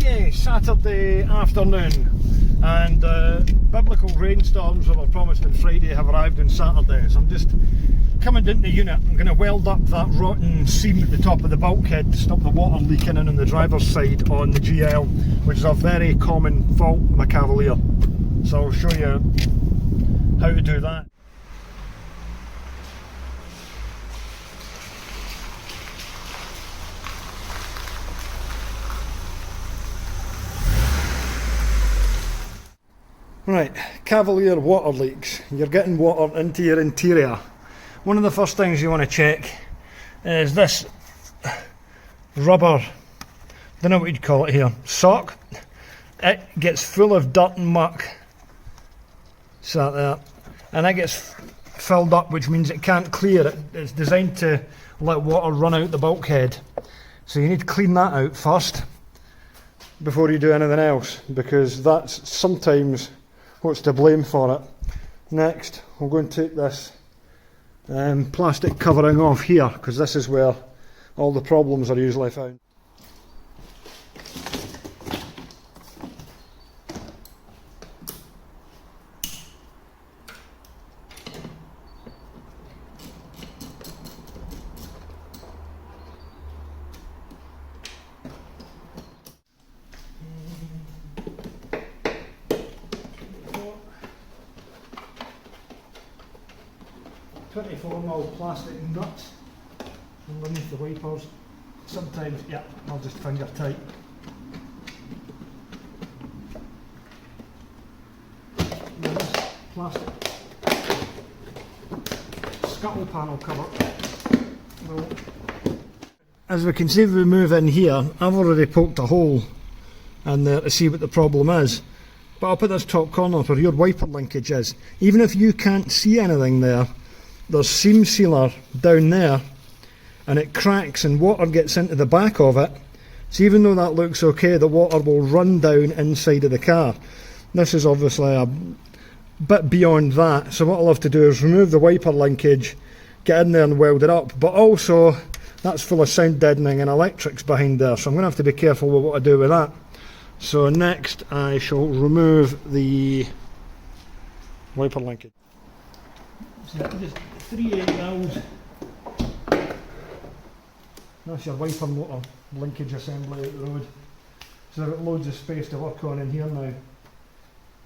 Yeah, Saturday afternoon, and biblical rainstorms that were promised on Friday have arrived on Saturday. So I'm just coming into the unit. I'm going to weld up that rotten seam at the top of the bulkhead to stop the water leaking in on the driver's side on the GL, which is a very common fault with a Cavalier. So I'll show you how to do that. Right, Cavalier water leaks. You're getting water into your interior. One of the first things you want to check is this rubber, don't know what you'd call it here, sock. It gets full of dirt and muck, sat there, and it gets filled up, which means it can't clear it. It's designed to let water run out the bulkhead. So you need to clean that out first before you do anything else, because that's sometimes what's to blame for it. Next, we'll go and take this plastic covering off here, because this is where all the problems are usually found. .24mm plastic nuts underneath the wipers. Sometimes, yeah, I'll just finger tight. And this plastic scuttle panel cover. Well, as we can see, if we move in here, I've already poked a hole in there to see what the problem is. But I'll put this top corner where your wiper linkage is. Even if you can't see anything there, there's seam sealer down there, and it cracks and water gets into the back of it. So even though that looks okay, the water will run down inside of the car. This is obviously a bit beyond that, so what I'll have to do is remove the wiper linkage, get in there and weld it up. But also, that's full of sound deadening and electrics behind there, so I'm going to have to be careful with what I do with that. So next I shall remove the wiper linkage. So just 3 8-mils. That's your wiper motor linkage assembly out the road. So I've got loads of space to work on in here now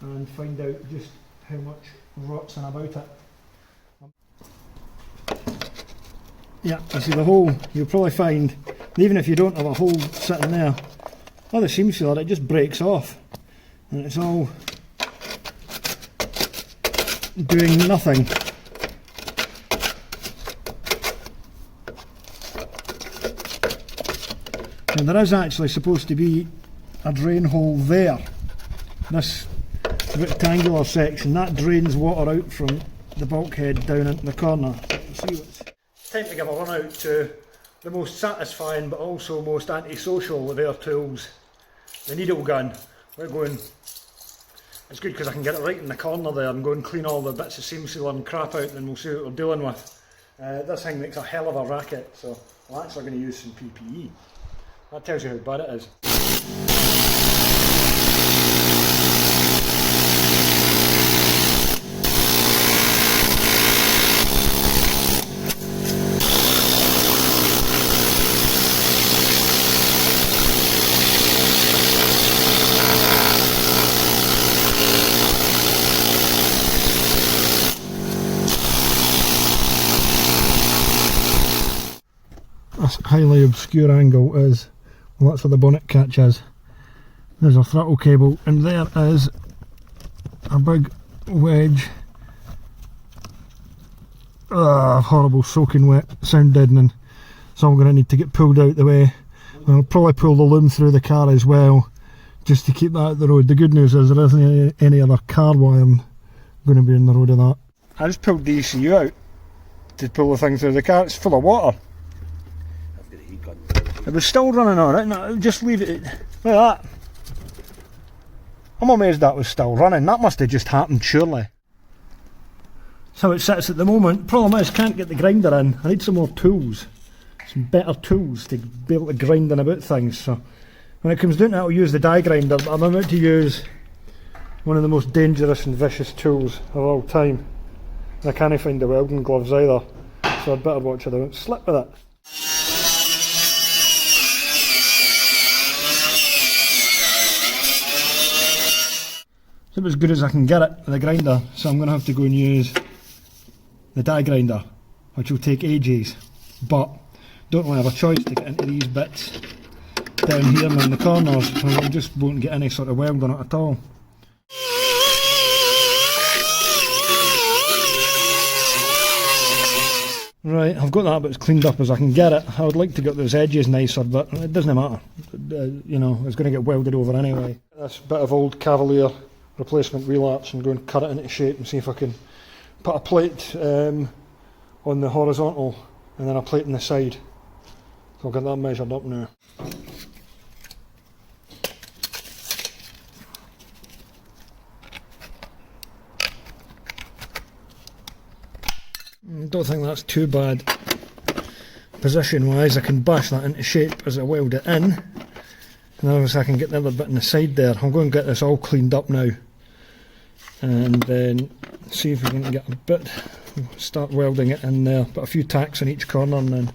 and find out just how much rots in about it. Yeah, you see the hole, you'll probably find, even if you don't have a hole sitting there, oh, the seam sealer, it just breaks off and it's all doing nothing. And there is actually supposed to be a drain hole there. This rectangular section, that drains water out from the bulkhead down into the corner. So it's time to give a run out to the most satisfying but also most antisocial of our tools, the needle gun. We're going, it's good because I can get it right in the corner there and go and clean all the bits of seam sealer and crap out, and we'll see what we're dealing with. This thing makes a hell of a racket, so I'm actually going to use some PPE. That tells you how bad it is. This highly obscure angle is, well, that's where the bonnet catch is. There's a throttle cable, and there is a big wedge. Horrible soaking wet, sound deadening. So I'm going to need to get pulled out the way. And I'll probably pull the loom through the car as well, just to keep that out the road. The good news is there isn't any other car wiring going to be in the road of that. I just pulled the ECU out to pull the thing through the car. It's full of water. It was still running on it, no, just leave it, look at that. I'm amazed that was still running. That must have just happened surely. That's how it sits at the moment. Problem is, can't get the grinder in. I need some more tools, some better tools to be able to grind in about things. So When it comes down to it, I'll use the die grinder, but I'm about to use one of the most dangerous and vicious tools of all time. And I can't find the welding gloves either, so I'd better watch it. I don't slip with it. It's as good as I can get it, the grinder, so I'm going to have to go and use the die grinder, which will take ages, but don't really have a choice to get into these bits down here and in the corners, so I just won't get any sort of weld on it at all. Right, I've got that about as cleaned up as I can get it. I would like to get those edges nicer, but it doesn't matter. You know, it's going to get welded over anyway. This bit of old Cavalier replacement wheel arch and go and cut it into shape and see if I can put a plate on the horizontal and then a plate on the side. So I'll get that measured up now. I don't think that's too bad position wise. I can bash that into shape as I weld it in, and then obviously I can get the other bit on the side there. I'm going to get this all cleaned up now and then see if we can get a bit, start welding it in there, put a few tacks on each corner and then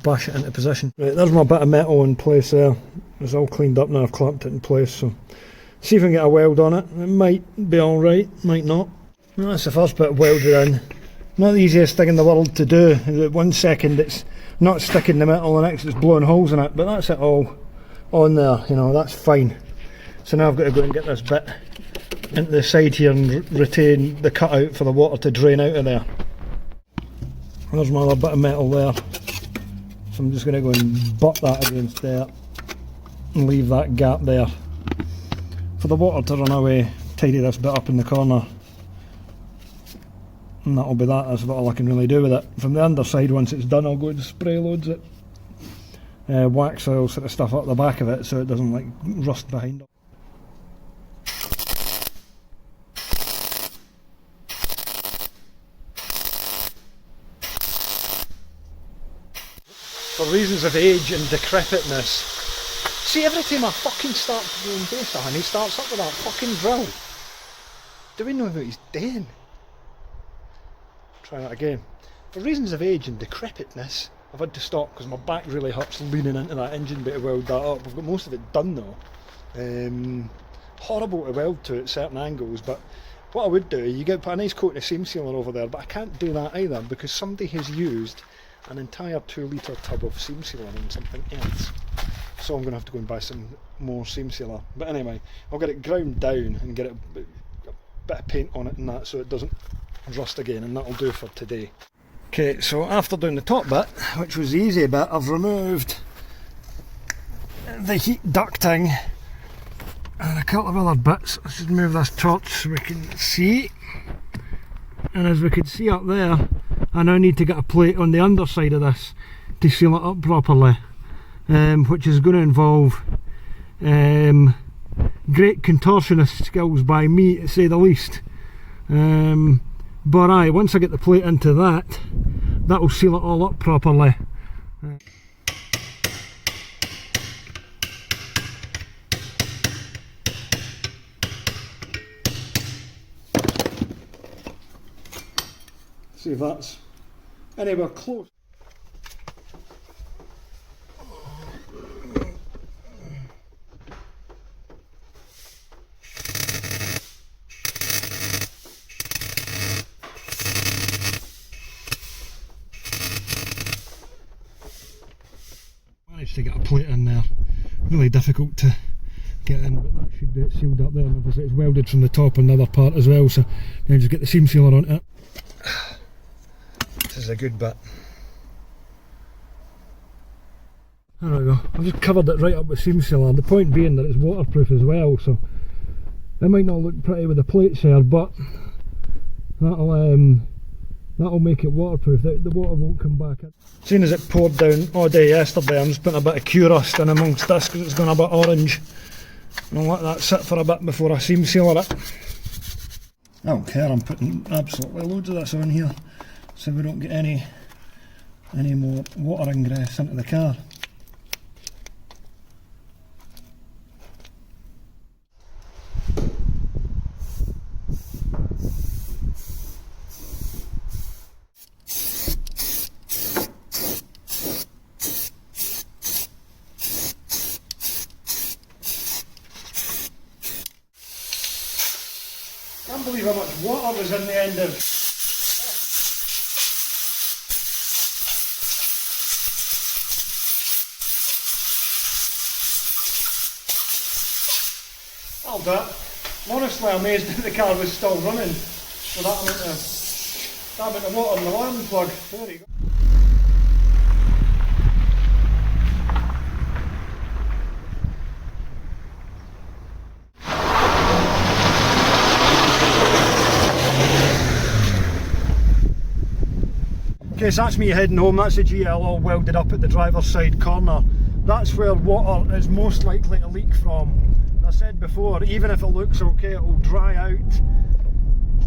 bash it into position. Right, there's my bit of metal in place there. It's all cleaned up now, I've clamped it in place, so see if we can get a weld on it. It might be alright, might not. Well, that's the first bit welded in. Not the easiest thing in the world to do. 1 second it's not sticking the metal, the next it's blowing holes in it, but that's it all on there, you know, that's fine. So now I've got to go and get this bit into the side here and retain the cutout for the water to drain out of there. There's my other bit of metal there. So I'm just going to go and butt that against there and leave that gap there for the water to run away. Tidy this bit up in the corner. And that'll be that, that's about all I can really do with it. From the underside, once it's done, I'll go and spray loads it. Wax oil sort of stuff up the back of it so it doesn't like rust behind it. For reasons of age and decrepitness. See, every time I fucking start doing this, and he starts up with that fucking drill. Do we know what he's doing? Try that again. For reasons of age and decrepitness, I've had to stop because my back really hurts leaning into that engine bit to weld that up. I've got most of it done though. Horrible to weld to at certain angles, but what I would do, you get put a nice coat of seam sealer over there, but I can't do that either because somebody has used an entire 2 litre tub of seam sealer on something else. So I'm going to have to go and buy some more seam sealer. But anyway, I'll get it ground down and get a bit of paint on it and that so it doesn't rust again, and that'll do for today. Okay, so after doing the top bit, which was the easy bit, I've removed the heat ducting and a couple of other bits. Let's just move this torch so we can see. And as we can see up there, I now need to get a plate on the underside of this to seal it up properly, which is going to involve great contortionist skills by me, to say the least. But aye, once I get the plate into that, that will seal it all up properly. See if that's anywhere close. Managed to get a plate in there. Really difficult to get in, but that should be it sealed up there, and obviously it's welded from the top and the other part as well, so now just get the seam sealer on it. This is a good bit. There we go. I've just covered it right up with seam sealer. The point being that it's waterproof as well, so it might not look pretty with the plates there, but that'll make it waterproof. The water won't come back in. Seeing as it poured down all day yesterday, I'm just putting a bit of Q-Rust in amongst this because it's gone a bit orange. And I'll let that sit for a bit before I seam sealer it. I don't care, I'm putting absolutely loads of this on here so we don't get any more water ingress into the car. believe how much water was in the end of. That'll do it. I'm honestly amazed that the car was still running with that amount of water in the alarm plug. There you go. Okay, so that's me heading home. That's the GL all welded up at the driver's side corner. That's where water is most likely to leak from. As I said before, even if it looks okay, it will dry out.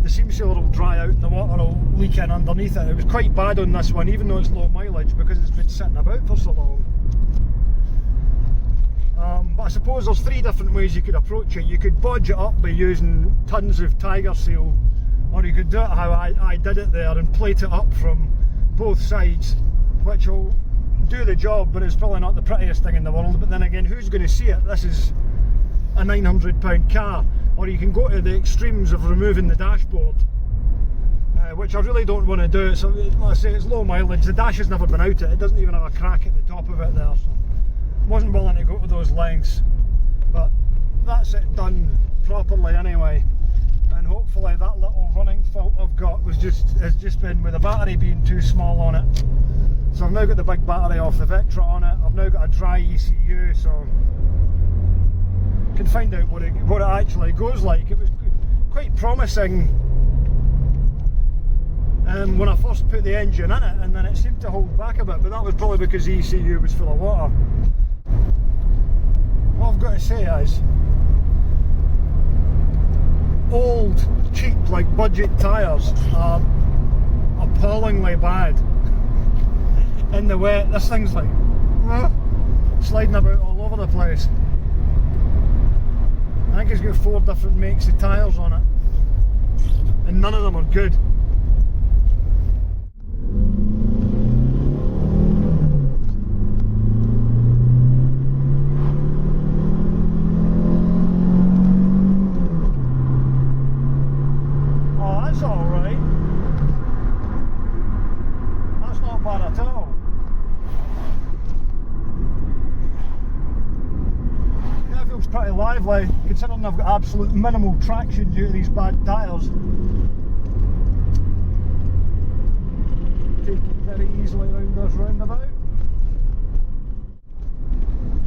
The seam sealer will dry out and the water will leak in underneath it. It was quite bad on this one, even though it's low mileage, because it's been sitting about for so long. But I suppose there's three different ways you could approach it. You could bodge it up by using tons of Tiger Seal, or you could do it how I did it there and plate it up from both sides, which will do the job, but it's probably not the prettiest thing in the world. But then again, who's going to see it? This is a £900 car. Or you can go to the extremes of removing the dashboard, which I really don't want to do. So like I say, it's low mileage, the dash has never been out it doesn't even have a crack at the top of it there, so wasn't willing to go to those lengths. But that's it done properly anyway, and hopefully that little running fault I've got has just been with the battery being too small on it. So I've now got the big battery off the Vectra on it. I've now got a dry ECU, so can find out what it actually goes like. It was quite promising when I first put the engine in it, and then it seemed to hold back a bit, but that was probably because the ECU was full of water. What I've got to say is, old, cheap, like budget tyres are appallingly bad in the wet. This thing's like sliding about all over the place. I think it's got 4 different makes of tyres on it, and none of them are good. Oh, that's alright. That's not bad at all. Pretty lively, considering I've got absolute minimal traction due to these bad tyres. Take it very easily around this roundabout.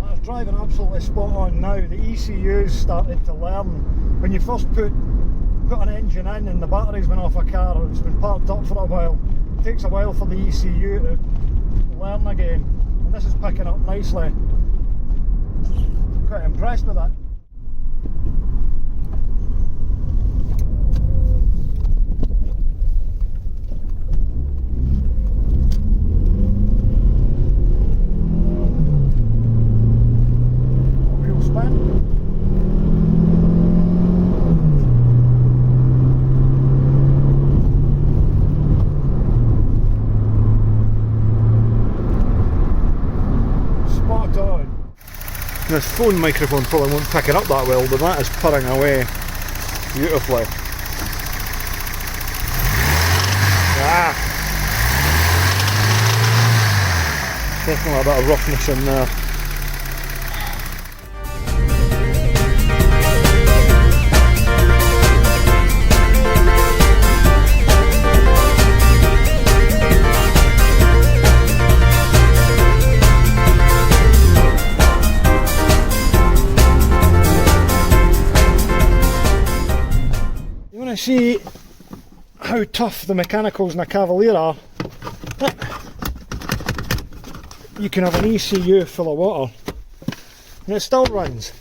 I was driving absolutely spot on now. The ECU's started to learn. When you first put an engine in and the battery's been off a car or it's been parked up for a while, it takes a while for the ECU to learn again, and this is picking up nicely. Quite impressed with that. Wheel spin. Spot on. This phone microphone probably won't pick it up that well, but that is purring away beautifully. Definitely a bit of roughness in there. See how tough the mechanicals in a Cavalier are. You can have an ECU full of water and it still runs.